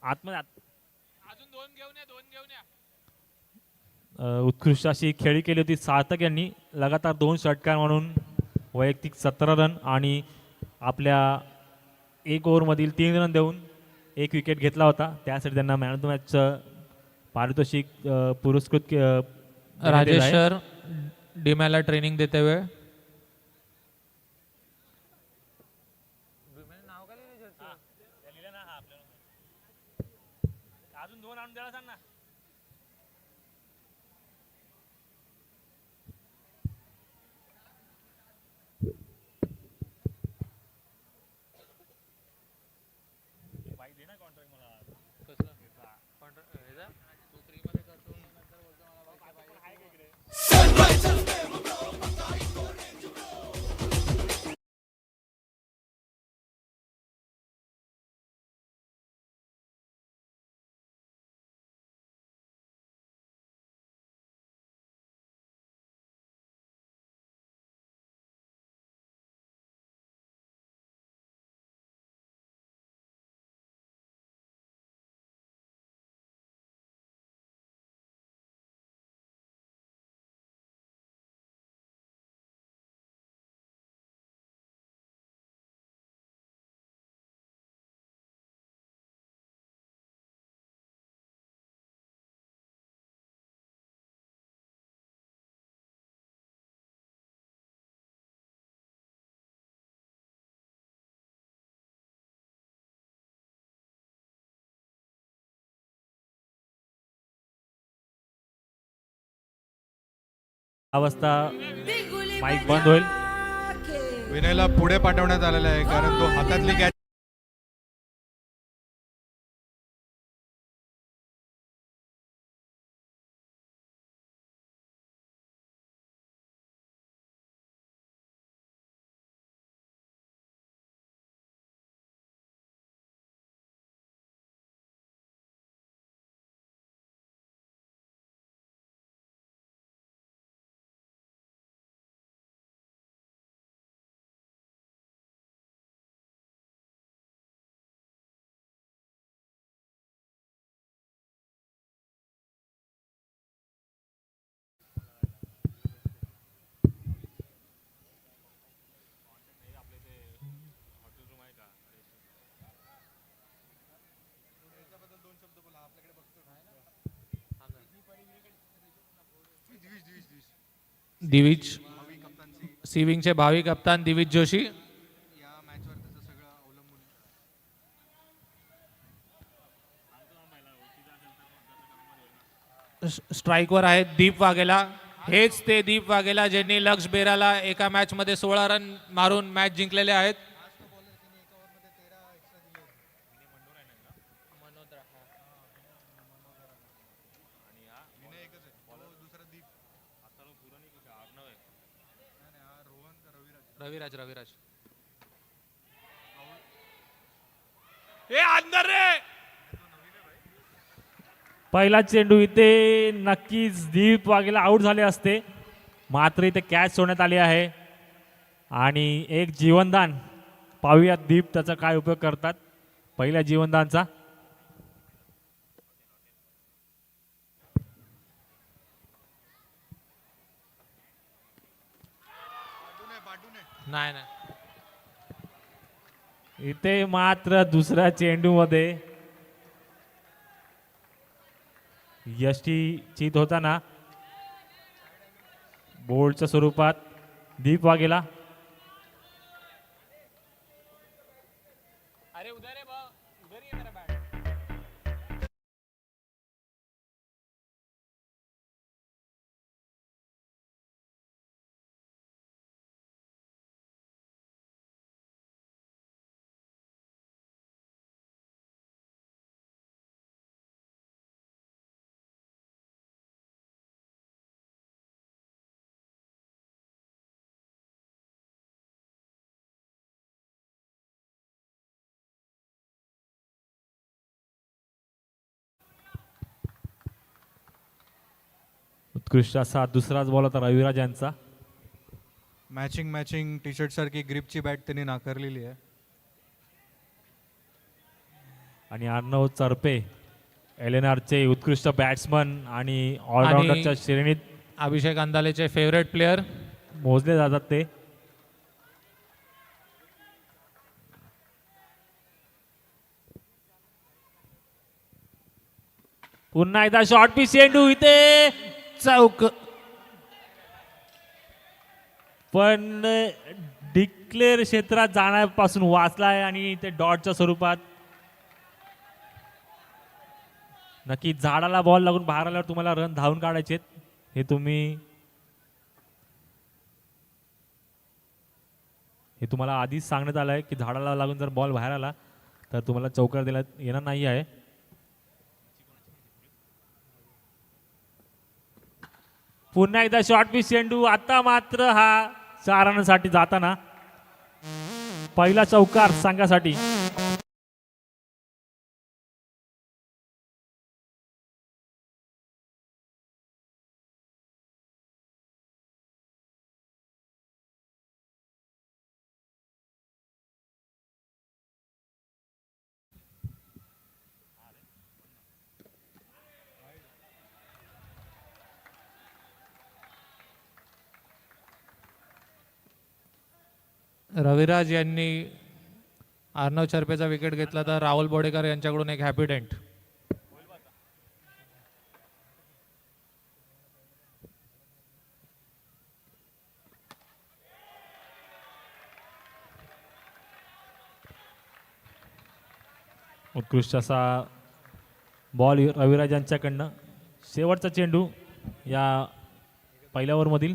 आतमध्ये अजून दोन घेऊन या, दोन घेऊन या. उत्कृष्ट अशी खेळी केली होती सार्थक यांनी. लगातार 2 षटकार म्हणून वैयक्तिक 17 रन आणि आपल्या 1 ओव्हरमधील 3 रन देऊन 1 विकेट घेतला होता. त्यासाठी त्यांना मॅन ऑफ द मॅचचं पारितोषिक पुरस्कृत देण्यात येत राजेश आहे. सर डीमॅला ट्रेनिंग देते वेळ. अजून 2 आणून द्यायला सांग ना. अवस्था माईक बंद होईल. विनयला पुढे पाठवण्यात आलेला आहे कारण तो हातातली कॅच दिविज सी विंगचे भावी कप्तान दिविज जोशी. या मॅचवर त्याचं सगळं अवलंबून आहे. स्ट्राईकवर आहेत दीप वाघेला. हेच ते दीप वाघेला ज्यांनी लक्ष बेराला एका मॅच मध्ये 16 रन मारून मॅच जिंकलेले आहेत. रविराज रविराज हे अंदर रे. पहिला चेंडू इथे नक्कीच दीप वाघेला आऊट झाले असते, मात्र इथे कॅच सोडण्यात आली आहे आणि एक जीवनदान. पाहूया दीप त्याचा काय उपयोग करतात पहिल्या जीवनदानचा. नाही नाही इथे मात्र दुसऱ्या चेंडूमध्ये यष्टी चित होताना बोल्डच्या स्वरूपात दीप वाघेला. अरे उधर है बा, उधर ही है मेरा बैट. उत्कृष्ट असा दुसराच बॉल होता रविराज यांचा. मॅचिंग टी शर्ट सारखी ग्रिपची बॅट त्यांनी नाकारलेली आहे आणि अर्णव चरपे एल.एन.आरचे उत्कृष्ट बॅट्समन आणि ऑलराऊंडरच्या श्रेणीत अभिषेक अंदालेचे फेवरेट प्लेयर. मोजले जातात ते. पुन्हा एकदा शॉर्ट पिच चेंडू इथे चौक. पण डिक्लेअर क्षेत्रात जाण्यापासून वाचलाय आणि ते डॉटच्या स्वरूपात. नक्की झाडाला बॉल लागून बाहेर आल्यावर तुम्हाला रन धावून काढायचे हे तुम्हाला आधीच सांगण्यात आलं आहे की झाडाला लागून जर बॉल बाहेर आला तर तुम्हाला चौकार दिला येणार नाही आहे. पुन्हा एकदा शॉर्ट पिच चेंडू. आता मात्र हा 4 रनसाठी जाताना पहिला चौकार संघासाठी. रविराज यांनी अर्णव चरपेचा विकेट घेतला तर राहुल बोडेकर यांच्याकडून एक हॅपी डेंट. उत्कृष्ट असा बॉल रविराज यांच्याकडनं. शेवटचा चेंडू या पहिल्या ओव्हरमधील.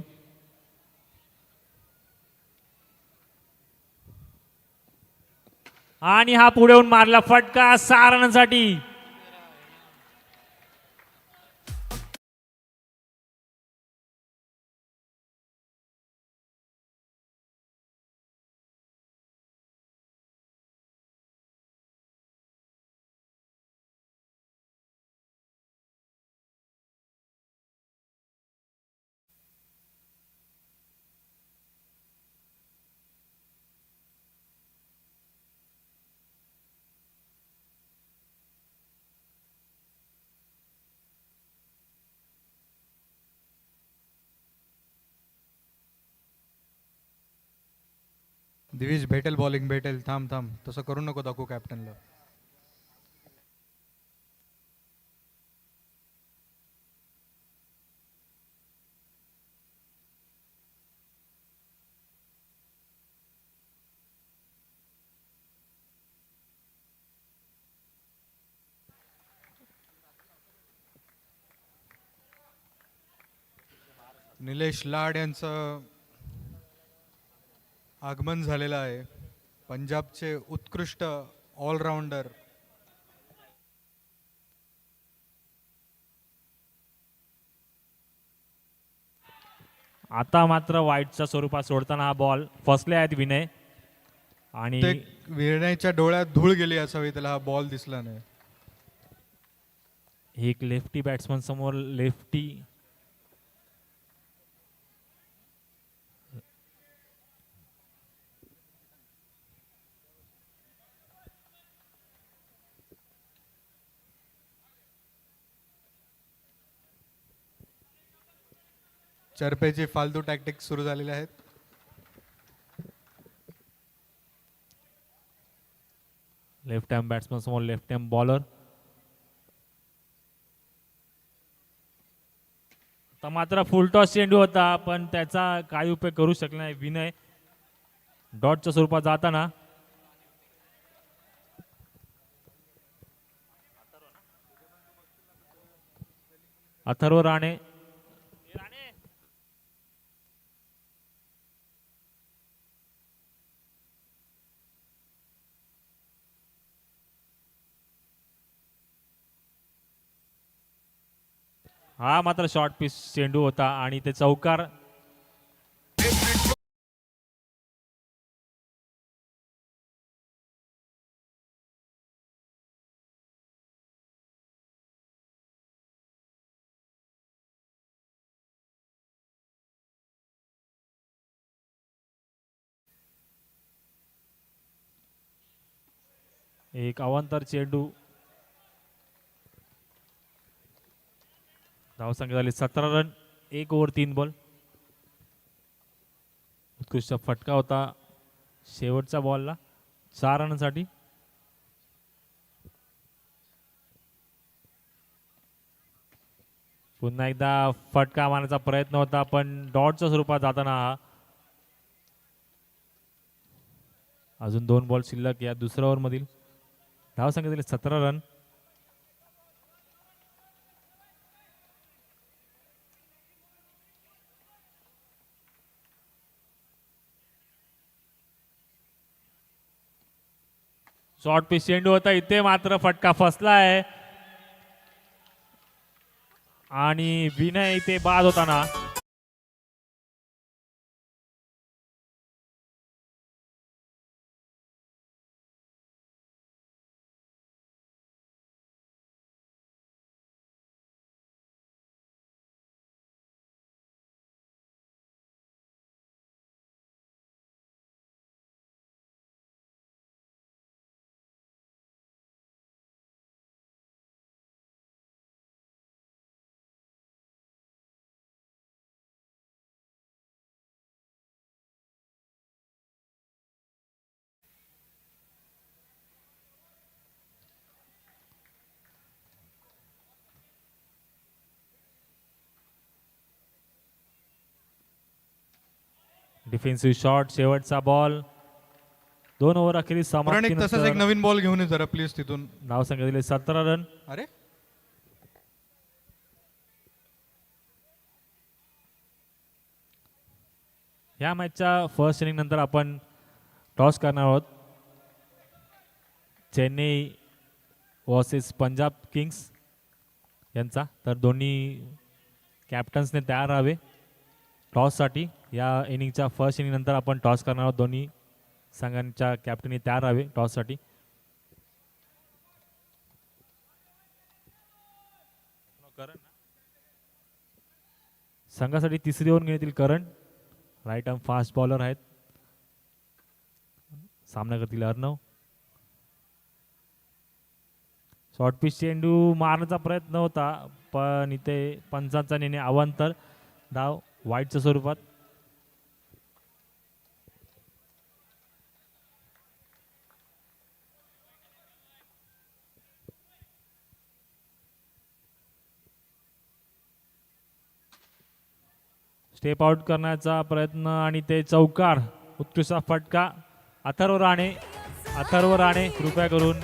आणि हा पुढे येऊन मारला फटका 6 रनांसाठी. दिविश भेटेल बॉलिंग भेटेल. थांब थांब तसं करू नको दाखवू कॅप्टनला. निलेश लाड यांचं आगमन झालेलं आहे. पंजाबचे उत्कृष्ट ऑलराऊंडर. आता मात्र वाईटच्या स्वरूपात सोडताना हा बॉल फसले आहेत विनय. आणि ते विनयच्या डोळ्यात धूळ गेली असावी, त्याला हा बॉल दिसला नाही. एक लेफ्टी बॅट्समन समोर लेफ्टी चरपेची फालतू टॅक्टिक्स सुरू झालेले आहेत. लेफ्ट हँड बॅट्समन समोर लेफ्ट हँड बॉलर. आता मात्र फुलटॉस चेंडू होता पण त्याचा काही उपयोग करू शकला नाही विनय. डॉटच्या स्वरूपात जाताना अथर्व राणे. हा मात्र शॉर्ट पिच चेंडू होता आणि ते चौकार. एक अवांतर चेंडू धावसंख्या झाली 17 रन, 1 ओव्हर 3 बॉल. उत्कृष्ट फटका होता शेवटच्या बॉलला 4 रनसाठी. पुन्हा एकदा फटका मारण्याचा प्रयत्न होता पण डॉटच्या स्वरूपात जाताना अजून 2 बॉल शिल्लक या दुसऱ्या ओव्हरमधील. धावसंख्या झाली 17 रन. शॉर्ट पिच चेंडू होता इथे मात्र फटका फसला आहे आणि विनय इथे बाद होताना. डिफेन्सिव्ह शॉट शेवटचा बॉल. 2 ओव्हर अखेरीस पण एक तसंच एक समाप्तीनंतर नवीन बॉल घेऊन ये जरा प्लीज तिथून. धावसंख्या दिली 17 रन. अरे या मॅचच्या फर्स्ट इनिंग नंतर आपण टॉस करणार आहोत. चेन्नई वर्सेस पंजाब किंग्स यांचा. तर दोन्ही कॅप्टन्सने तयार राहावे टॉससाठी. या इनिंगच्या फर्स्ट इनिंग नंतर आपण टॉस करणार आहोत. दोन्ही संघांच्या कॅप्टननी तयार राहावे टॉससाठी. संघासाठी तिसरी ओव्हर घेतील करण. राईट आर्म फास्ट बॉलर आहेत. सामना करतील अर्णव. शॉर्ट पिच चेंडू मारण्याचा प्रयत्न होता पण इथे पंचांचा निर्णय अवांतर. धाव वाईटच्या स्वरूपात. स्टेप आउट करण्याचा प्रयत्न आणि ते चौकार. उत्कृष्ट फटका. अथर्व राणे कृपया करून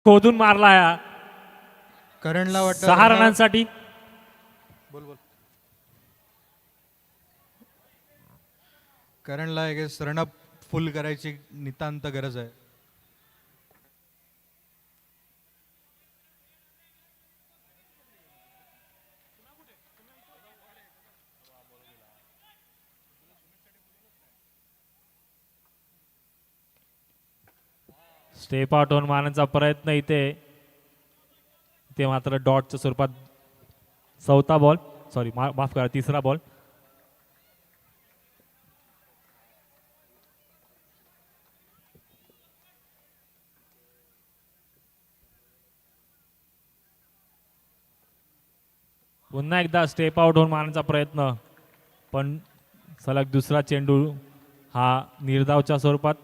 खोदून मारला या करणला वाटतं 6 रनांसाठी. बोल बोल. करणला एक रनअप फुल करायची नितांत गरज आहे. स्टेप आउट होऊन मारण्याचा प्रयत्न इथे. ते मात्र डॉटच्या स्वरूपात. चौथा बॉल सॉरी माफ करा तिसरा बॉल. पुन्हा एकदा स्टेप आउट होऊन मारण्याचा प्रयत्न पण सलग दुसरा चेंडू हा निर्धावच्या स्वरूपात.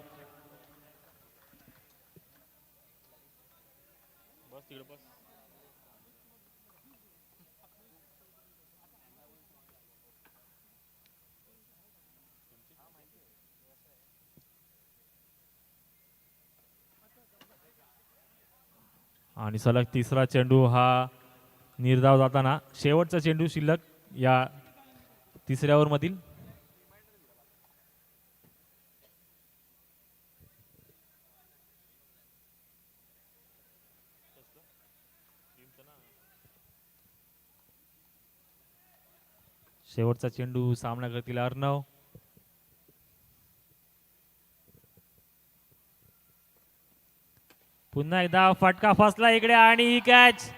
आणि सलग तिसरा चेंडू हा निर्धाव जाताना. शेवटचा चेंडू शिल्लक या तिसऱ्या ओव्हरमधील. शेवटचा चेंडू सामना करतील अर्णव. पुन्हा एकदा फटका फसला इकडे आणि ही कॅच.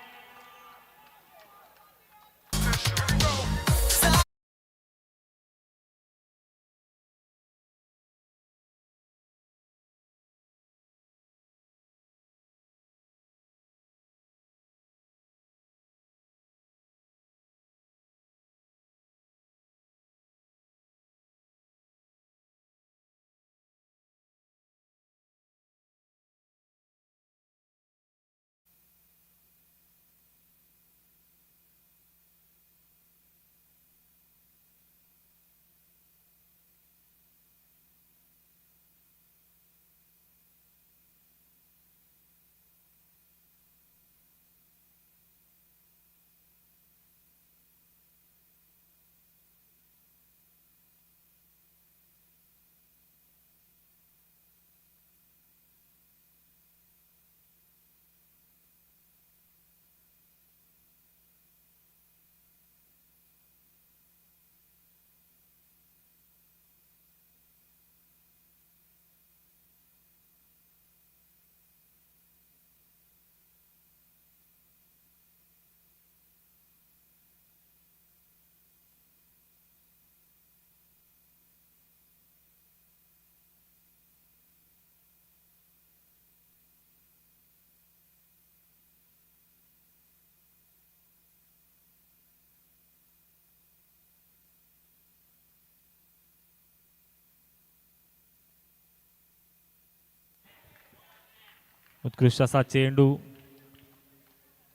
उत्कृष्ट असा चेंडू.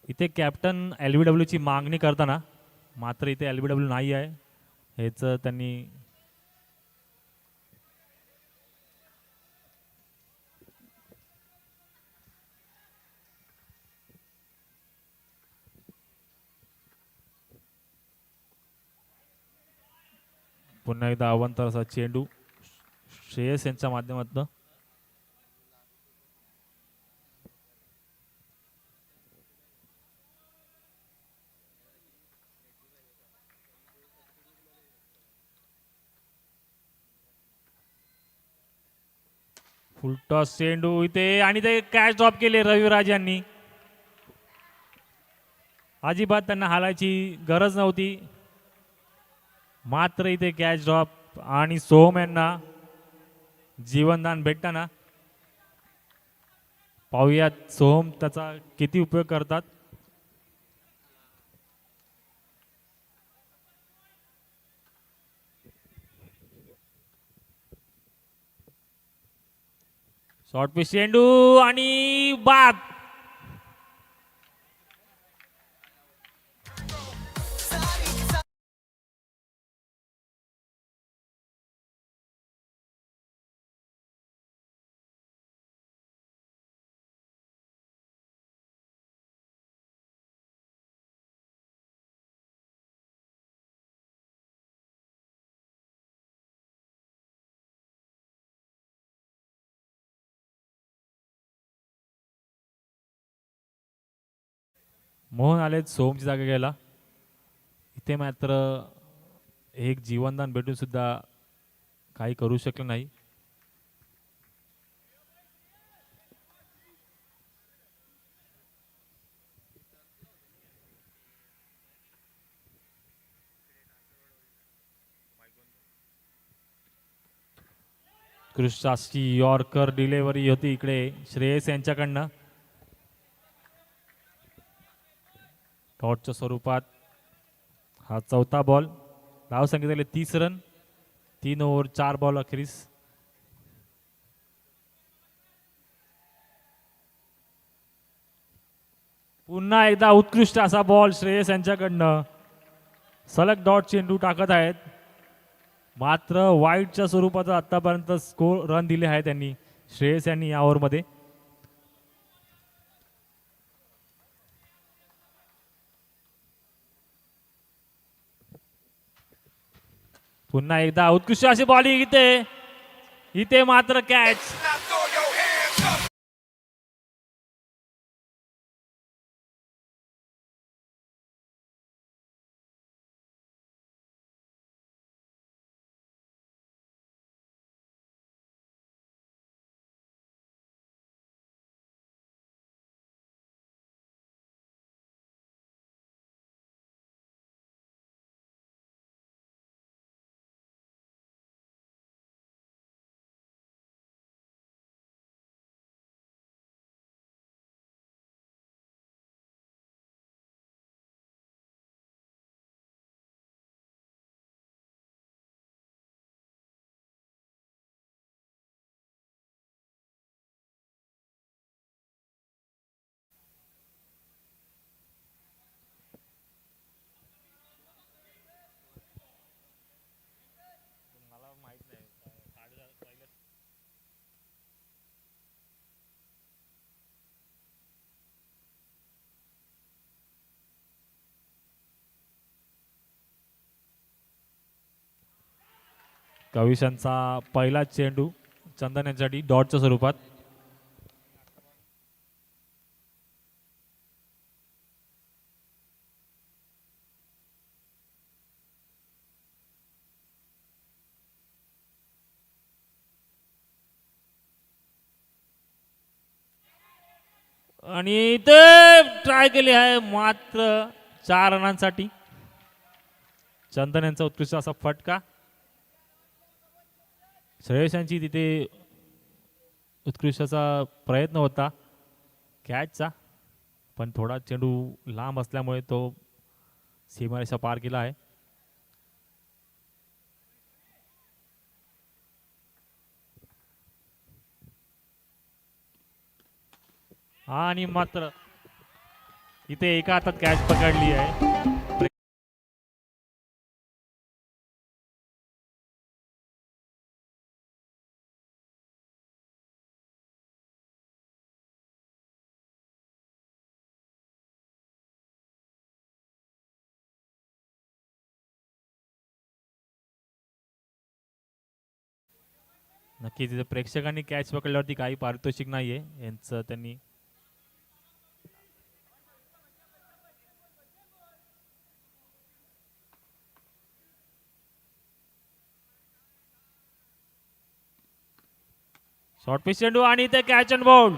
इथे कॅप्टन LBW ची मागणी करताना मात्र इथे LBW नाही आहे हेच त्यांनी पुन्हा एकदा अवंतर असा चेंडू श्रेयस यांच्या माध्यमातून. फुलटॉस चेंडू इथे आणि ते कॅच ड्रॉप केले रविराज यांनी. अजिबात त्यांना हालायची गरज नव्हती मात्र इथे कॅच ड्रॉप आणि सोहम यांना जीवनदान भेटताना पाहूयात सोहम त्याचा किती उपयोग करतात. शॉर्ट पिच चेंडू आणि बाद. मोहन आले सोमची जागा घ्यायला. इथे मात्र एक जीवनदान भेटून सुद्धा काही करू शकलं नाही. उत्कृष्ट यॉर्कर डिलेवरी होती इकडे श्रेयस यांच्याकडनं. टॉटच्या स्वरूपात हा चौथा बॉल. धाव सांगितले 30 रन. 3 ओव्हर 4 बॉल अखेरीस. पुन्हा एकदा उत्कृष्ट असा बॉल श्रेयस यांच्याकडनं. सलग डॉट चेंडू टाकत आहेत मात्र वाईटच्या स्वरूपात आतापर्यंत स्कोर रन दिले आहेत त्यांनी श्रेयस यांनी या ओव्हरमध्ये. पुन्हा एकदा उत्कृष्ट अशी बॉलिंग इथे मात्र कॅच. कविशांचा पहिला चेंडू चंदन यांच्यासाठी डॉटच्या स्वरूपात. आणि ते ट्राय केली आहे मात्र 4 रनांसाठी. चंदन यांचा उत्कृष्ट असा फटका. श्रेयस यांची तिथे उत्कृष्टाचा प्रयत्न होता कॅचचा, पण थोडा चेंडू लांब असल्यामुळे तो सीमारेषा पार केला आहे. आणि मात्र इथे एका हातात कॅच पकडली आहे. नक्कीच इथे प्रेक्षकांनी कॅच पकडल्यावरती काही पारितोषिक नाहीये यांचं त्यांनी. शॉर्ट पिच चेंडू आणि इथे कॅच अँड बॉल.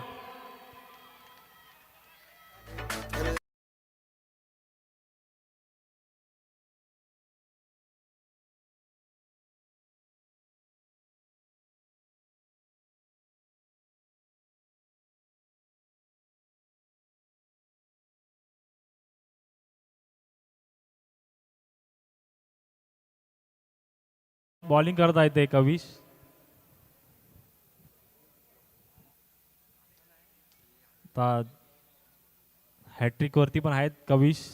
बॉलिंग करत आहेत ते कविश. हॅट्रिक वरती पण आहेत कविश.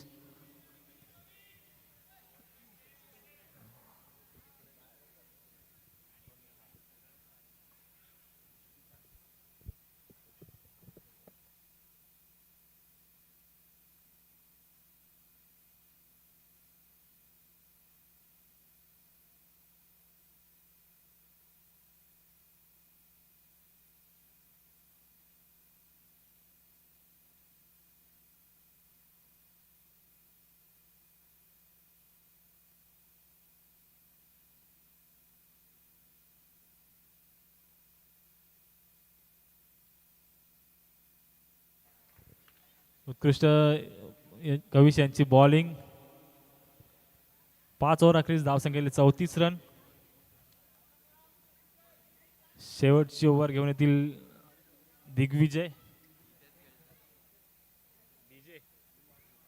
उत्कृष्ट कविश यांची बॉलिंग. 5 ओव्हर अखेरीस धावसंख्येले 34 रन. शेवटची ओव्हर घेऊन येतील दिग्विजय.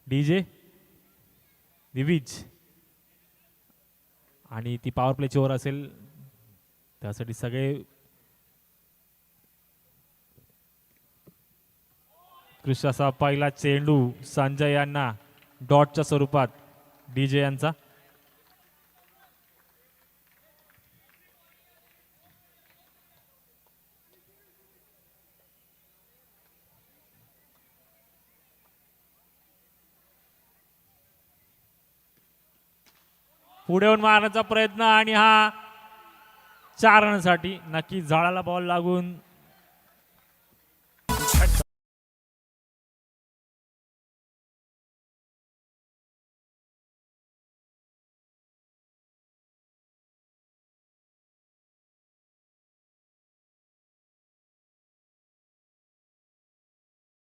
डीजे दिविज आणि ती पॉवर प्लेची ओव्हर असेल त्यासाठी सगळे उत्कृष्ट असा पहिला चेंडू संजय यांना डॉटच्या स्वरूपात डीजे यांचा. पुढे येऊन मारण्याचा प्रयत्न आणि हा 4 रनसाठी. नक्की झाडाला बॉल लागून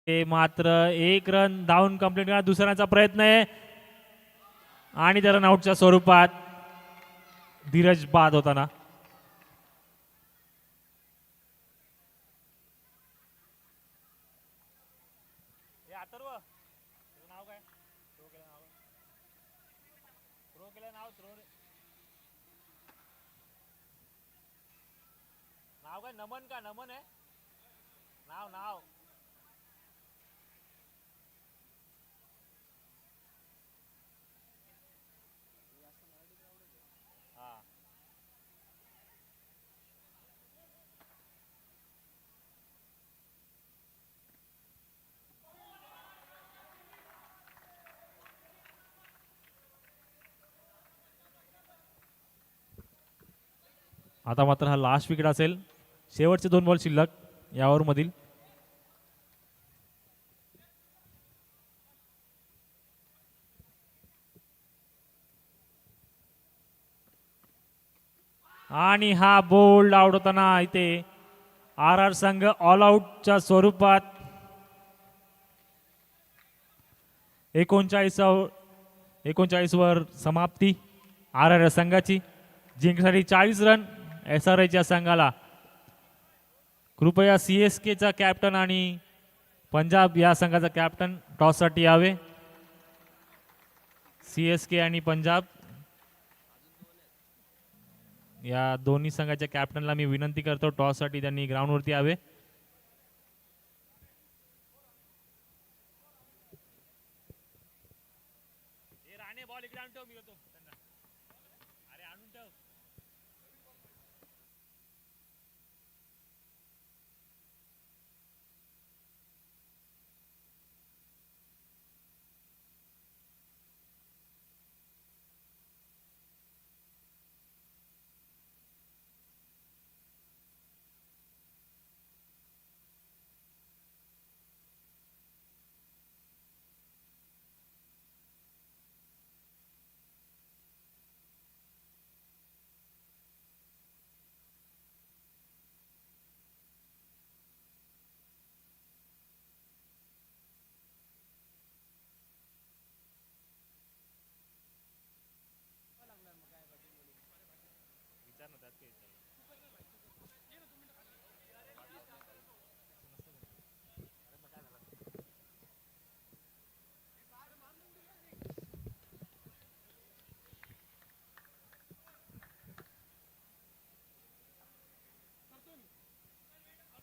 ते मात्र 1 रन धावून कंप्लीट करा. दुसऱ्याचा प्रयत्न आहे आणि त्या रन आउटच्या स्वरूपात धीरज बाद होताना. नाव काय? नमन का? नमन आहे नाव. नाव आता मात्र हा लास्ट विकेट असेल. शेवटचे 2 बॉल शिल्लक या ओव्हरमधील. आणि हा बोल्ड आउट होताना इथे आर आर संघ ऑल आउटच्या स्वरूपात 39 वर समाप्ती आर आर संघाची. जिंकण्यासाठी 40 रन एस आर आयच्या संघाला. कृपया CSKचा कॅप्टन आणि पंजाब या संघाचा कॅप्टन टॉससाठी यावे. CSK आणि पंजाब या दोन्ही संघाच्या कॅप्टनला मी विनंती करतो टॉससाठी त्यांनी ग्राउंडवरती यावे.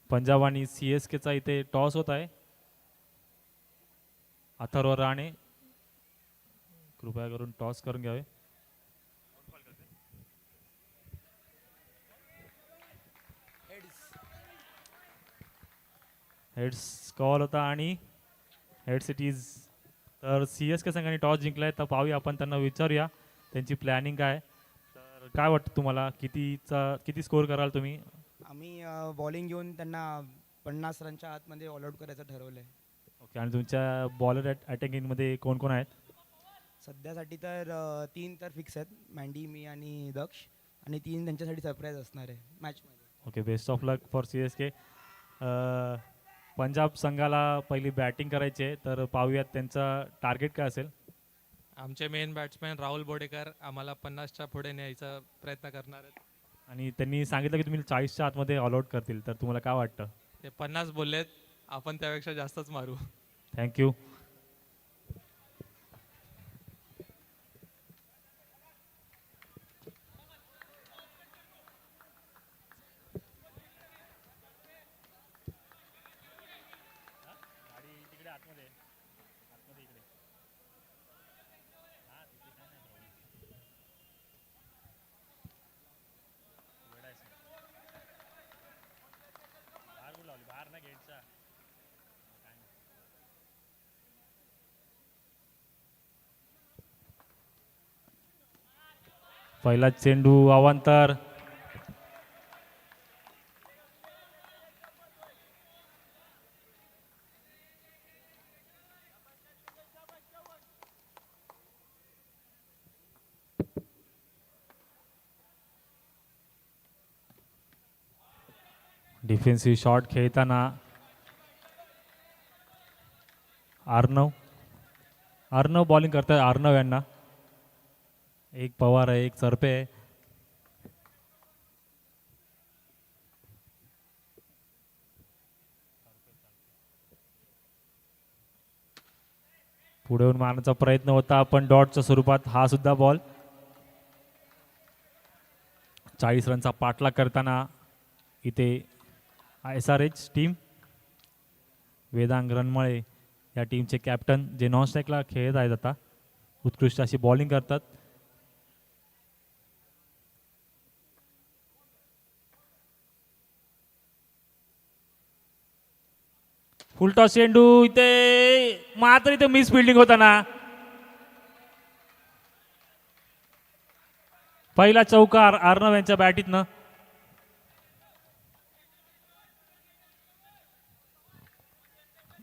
पंजाब आणि CSKचा इथे टॉस होत आहे. अथर्व राणे कृपया करून टॉस करून घ्यावे. हेड्स कॉल होता आणि हेड्स इट इज. तर CSK संघाने टॉस जिंकलाय. तर पाहूया आपण त्यांना विचारूया त्यांची प्लॅनिंग काय. तर काय वाटतं तुम्हाला किती स्कोर कराल तुम्ही? आम्ही बॉलिंग घेऊन त्यांना 50 रनच्या आतमध्ये ऑल आउट करायचं ठरवलं आहे. ओके. आणि तुमच्या बॉलर अटॅकिंगमध्ये कोण कोण आहेत? सध्यासाठी तर 3 तर फिक्स आहेत, मँडी, मी आणि दक्ष, आणि 3 त्यांच्यासाठी सरप्राईज असणार आहे मॅचमध्ये. Okay. Best of luck for CSK. Punjab संघाला पहिली बॅटिंग करायची आहे. तर पाहूयात त्यांचा टार्गेट काय असेल. आमचे मेन बॅट्समॅन राहुल बोडेकर आम्हाला 50च्या पुढे न्यायचा प्रयत्न करणार आहेत. आणि त्यांनी सांगितलं की तुम्ही 40च्या आतमध्ये ऑल आउट करतील. तर तुम्हाला काय वाटतं? ते 50 बोललेत, आपण त्यापेक्षा जास्तच मारू. थँक्यू. पहिला चेंडू अवांतर. डिफेन्सिव्ह शॉट खेळताना अर्णव बॉलिंग करतात. अर्णव यांना एक पवार आहे, एक सरपे आहे. पुढे येऊन मारण्याचा प्रयत्न होता पण डॉटच्या स्वरूपात हा सुद्धा बॉल. 40 रनचा पाठलाग करताना इथे SRH टीम. वेदांग रणमळे या टीमचे कॅप्टन जे नॉन स्ट्राईकला खेळत आहेत आता. उत्कृष्ट अशी बॉलिंग करतात. फुलटॉस चेंडू इथे मात्र इथे मिस फिल्डिंग होताना पहिला चौकार अर्णव यांच्या बॅटीतनं.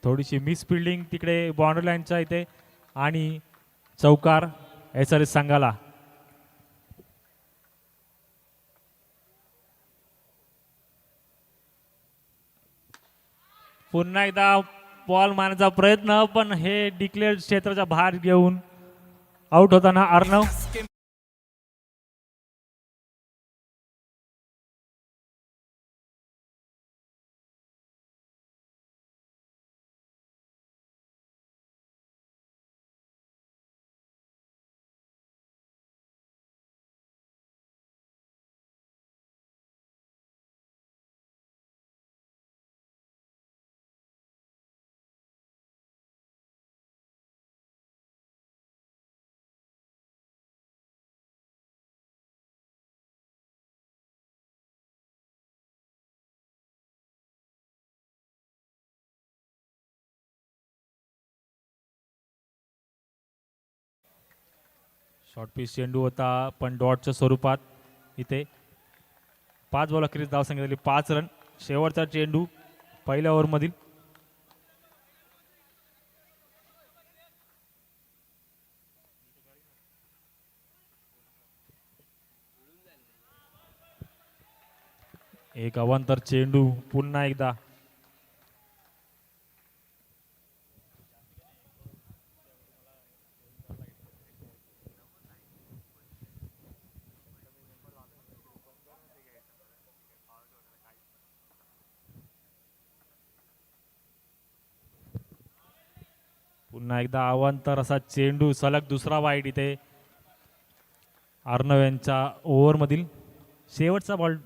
थोडीशी मिस फिल्डिंग तिकडे बाउंड्री लाईनच्या इथे आणि चौकार SRH संघाला. पुन्हा एकदा बॉल मारण्याचा प्रयत्न, पण हे डिक्लेअर क्षेत्राच्या बाहेर घेऊन आउट होताना अर्णव. शॉर्ट पिच चेंडू होता, पण डॉटच्या स्वरूपात. इथे 5 बॉल अखेरीस धावसंख्या झाली 5 रन. शेवटचा चेंडू पहिल्या ओव्हरमधील. एक अवांतर चेंडू पुन्हा एकदा. पुन्हा एकदा अवांतर असा चेंडू, सलग दुसरा वाईट इथे अर्णव यांच्या ओव्हरमधील. शेवटचा बॉल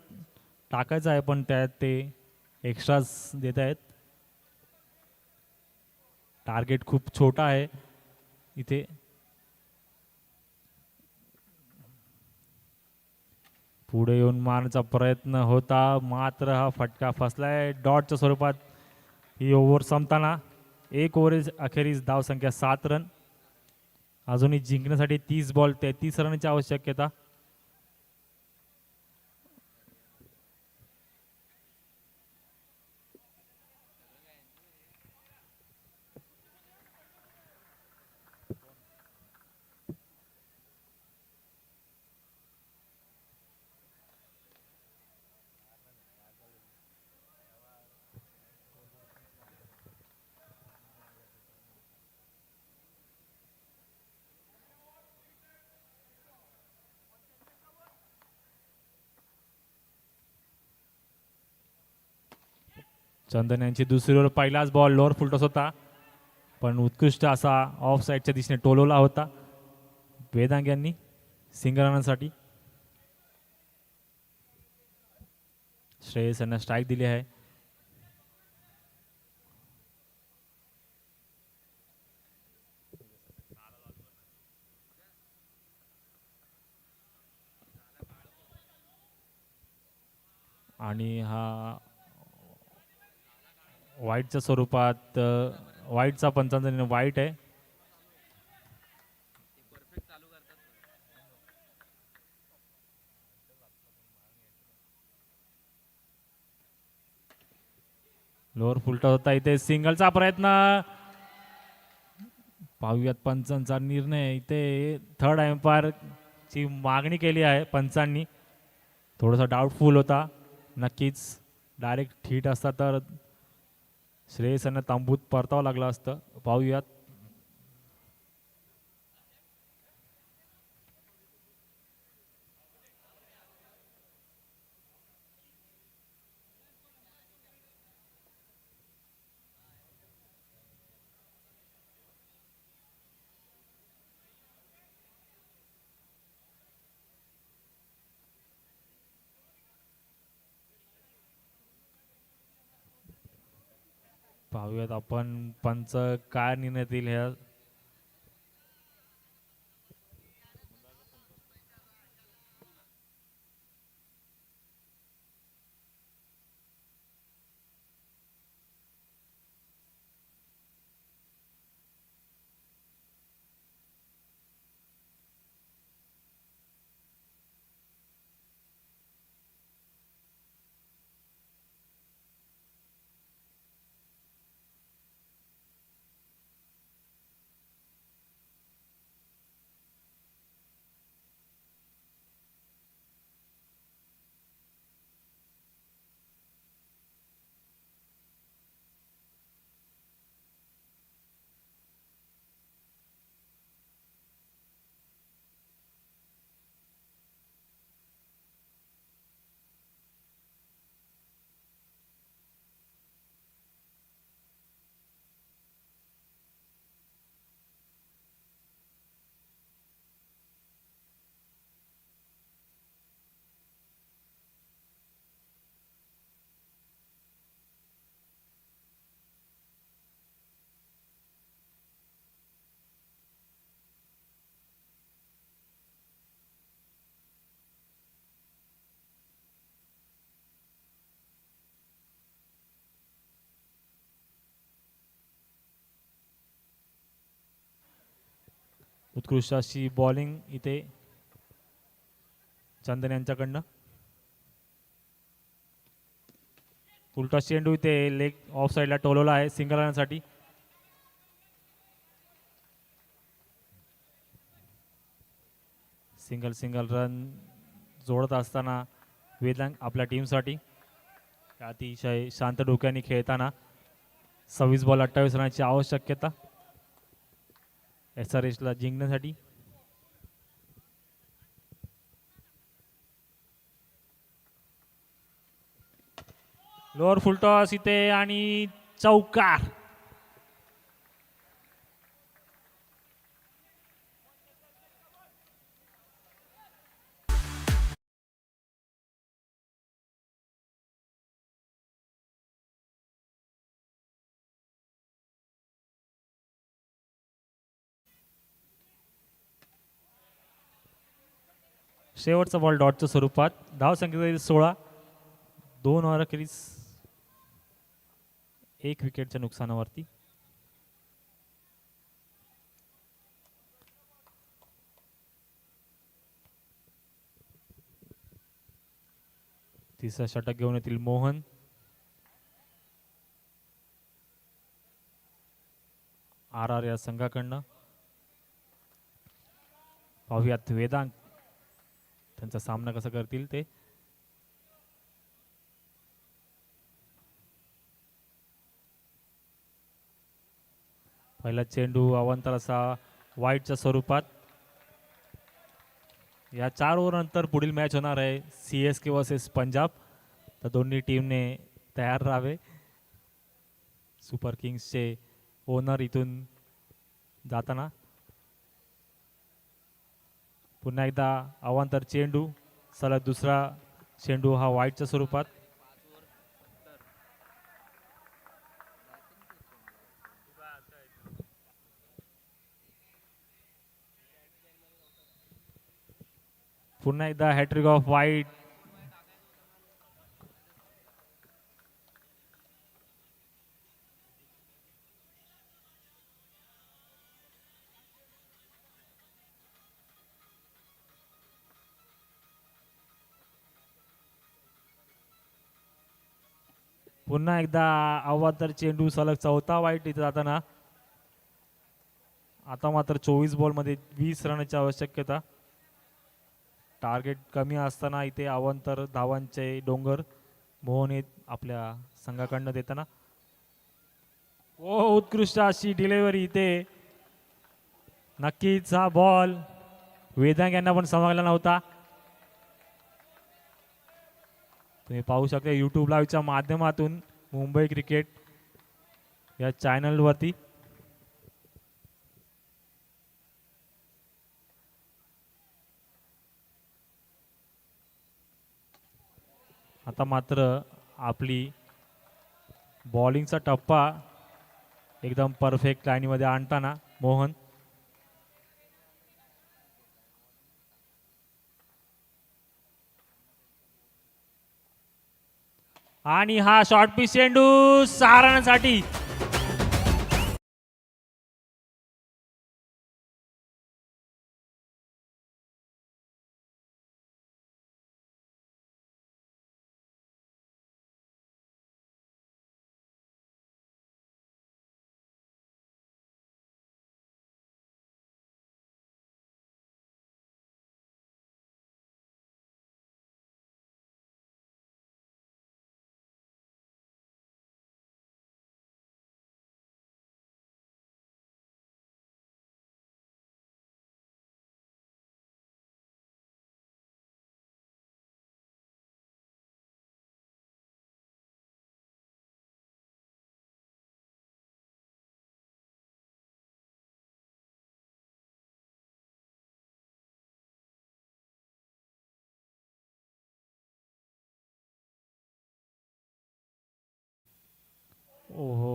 टाकायचा आहे, पण त्यात ते एक्स्ट्राज देत आहेत. टार्गेट खूप छोटा आहे इथे. पुढे येऊन मारण्याचा प्रयत्न होता, मात्र हा फटका फसलाय डॉटच्या स्वरूपात. ही ओव्हर संपताना एक ओव्हर अखेरीस धावसंख्या 7 रन. अजूनही जिंकण्यासाठी 30 बॉल 33 रनची आवश्यकता. चंदन यांची दुसरी ओव्हर. पहिलाच बॉल लोअर फुलटॉस होता, पण उत्कृष्ट असा ऑफ साईडच्या दिशेने टोलवला होता वेदांग यांनी सिंगल रनसाठी. श्रेयस यांना स्ट्राईक दिली आहे. आणि हा वाईटच्या स्वरूपात, वाईटचा पंचांचा वाईट आहे. लोअर फुलटॉस होता, इथे सिंगलचा प्रयत्न. पाहूयात पंचांचा निर्णय. इथे थर्ड एम्पायर ची मागणी केली आहे पंचांनी. थोडासा डाऊटफुल होता. नक्कीच डायरेक्ट हिट असता तर श्रेयस यांना तांबूत परतावं लागलं असतं. पाहूयात. पाहूयात आपण पंच काय निर्णय देईल ह्या. उत्कृष्ट अशी बॉलिंग इथे चंदन यांच्याकडनं. उलटा चेंडू इथे लेग ऑफ साईडला टोलवला आहे सिंगल रनसाठी. सिंगल रन जोडत असताना वेदांग आपल्या टीमसाठी अतिशय शांत डोक्याने खेळताना 26 बॉल 28 रनाची आवश्यकता SRH ला जिंकण्यासाठी. लोअर फुलटॉस इथे आणि चौकार. शेवटचा बॉल डॉटच्या स्वरूपात. धाव संख्या 16. 2 ओव्हर अखेरीस 1 विकेटच्या नुकसानावरती. तिसरा षटक घेऊन येतील मोहन. RR या संघाकडनं. पाहूयात वेदांग त्यांचा सामना कसा करतील ते. पहिला चेंडू अवांतर असा वाईटच्या स्वरूपात. या 4 ओव्हर नंतर पुढील मॅच होणार आहे CSK वर्सेस पंजाब. तर दोन्ही टीमने तयार राहावे. सुपर किंग्सचे ओनर इथून जाताना. पुन्हा एकदा अवांतर चेंडू. सलग दुसरा चेंडू हा वाईटच्या स्वरूपात. पुन्हा एकदा हॅट्रिक ऑफ वाईट. पुन्हा एकदा अवांतर चेंडू. सलग चौथा वाईट इथे जाताना. आता मात्र 24 बॉलमध्ये 20 रनाची आवश्यकता. टार्गेट कमी असताना इथे अवांतर धावांचे डोंगर मोहन आपल्या संघाकडनं देताना. उत्कृष्ट अशी डिलिव्हरी इथे. नक्कीच हा बॉल वेदांग यांना पण समजला नव्हता. तुम्ही पाहू शकता YouTube लाईव्हच्या माध्यमातून मुंबई क्रिकेट या चॅनलवरती. आता मात्र आपली बॉलिंगचा टप्पा एकदम परफेक्ट लाईनीमध्ये आणताना मोहन. आणि हा शॉर्ट पिच चेंडू 6 रनांसाठी.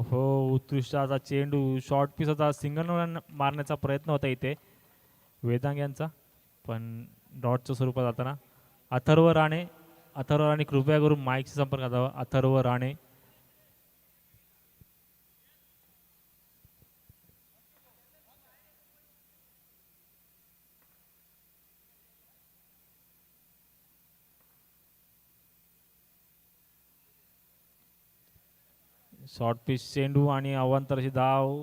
हो उत्कृष्ट असा चेंडू. शॉर्ट पिच होता. सिंगल रन मारण्याचा प्रयत्न होता इथे वेदांग यांचा, पण डॉटच्या स्वरूपात जाताना. अथर्व राणे कृपया करून माईकशी संपर्क साधावा. अथर्व राणे. शॉर्ट पिच चेंडू आणि अवांतर अशी धाव.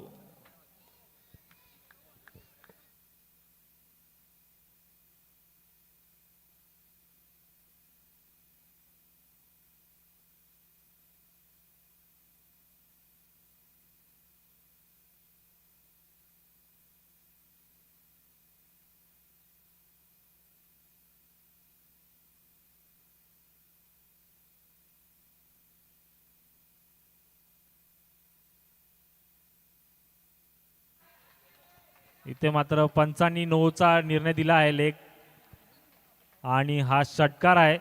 इथे मात्र पंचांनी नोचा निर्णय दिला आहे लेग आणि हा षटकार आहे.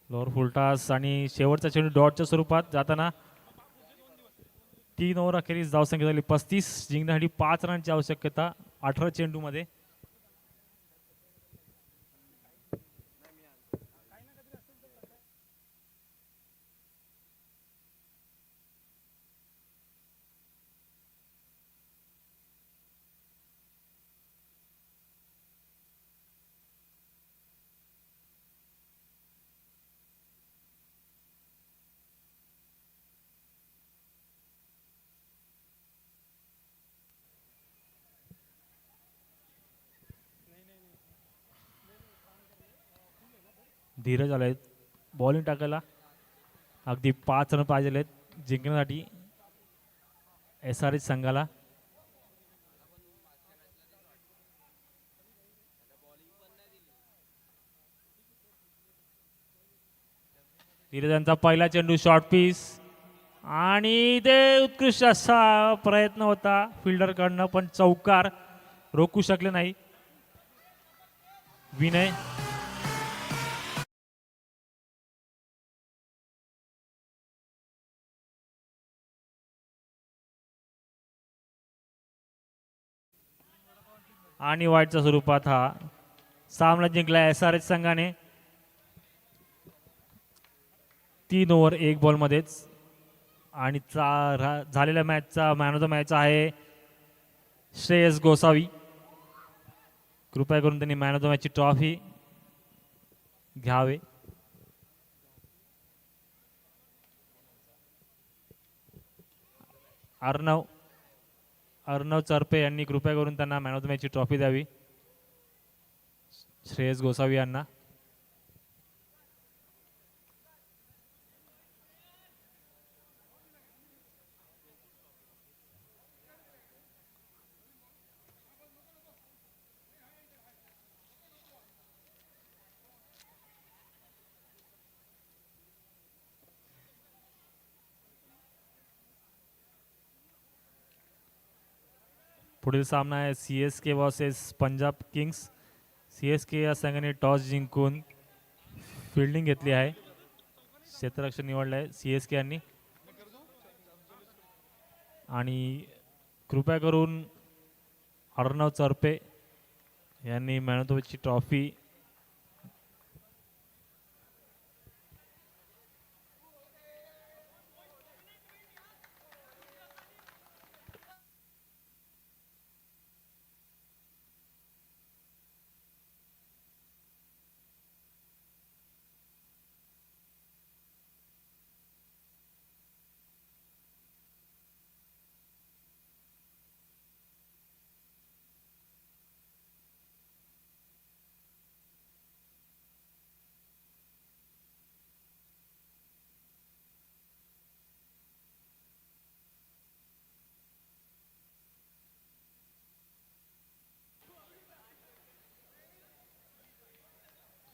लोअर फुलटास आणि शेवटचा चेंडू डॉटच्या स्वरूपात जाताना 3 ओव्हर अखेरीस धावसंख्या झाली 35. जिंकण्यासाठी 5 रनची आवश्यकता 18 चेंडूमध्ये. धीरज आले बॉलिंग टाकायला. अगदी 5 रन पाहिजे आहेत जिंकण्यासाठी SRH संघाला. धीरजांचा पहिला चेंडू शॉर्ट पीस आणि ते उत्कृष्ट असा प्रयत्न होता फिल्डरकडनं पण चौकार रोखू शकले नाही विनय. आणि वाईटच्या स्वरूपात हा सामना जिंकला SRH संघाने 3 ओव्हर 1 बॉलमध्येच. आणि झालेल्या मॅचचा मॅन ऑफ द मॅच आहे श्रेयस गोसावी. कृपया करून त्यांनी मॅन ऑफ द मॅचची ट्रॉफी घ्यावे. अर्णव चरपे यांनी कृपया करून त्यांना मॅन ऑफ द मॅचची ट्रॉफी द्यावी श्रेयस गोसावी यांना. पुढील सामना आहे CSK versus Punjab Kings. CSK या संघाने टॉस जिंकून फिल्डिंग घेतली आहे. क्षेत्ररक्षण निवडलं आहे CSK यांनी. आणि कृपया करून अर्णव चरपे यांनी मॅन ऑफ द मॅचची ट्रॉफी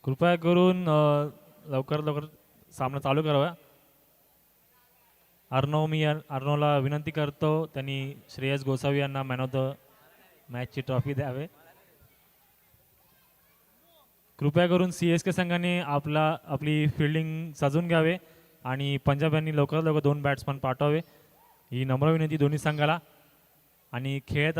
कृपया करून लवकर सामना चालू करावा. अर्णवला विनंती करतो त्यांनी श्रेयस गोसावी यांना मॅन ऑफ द मॅचची ट्रॉफी द्यावे. कृपया करून CSK संघाने आपली फिल्डिंग सजून घ्यावे आणि पंजाब यांनी लवकरात लवकर 2 बॅट्समन पाठवावे. ही नम्र विनंती दोन्ही संघाला आणि खेळत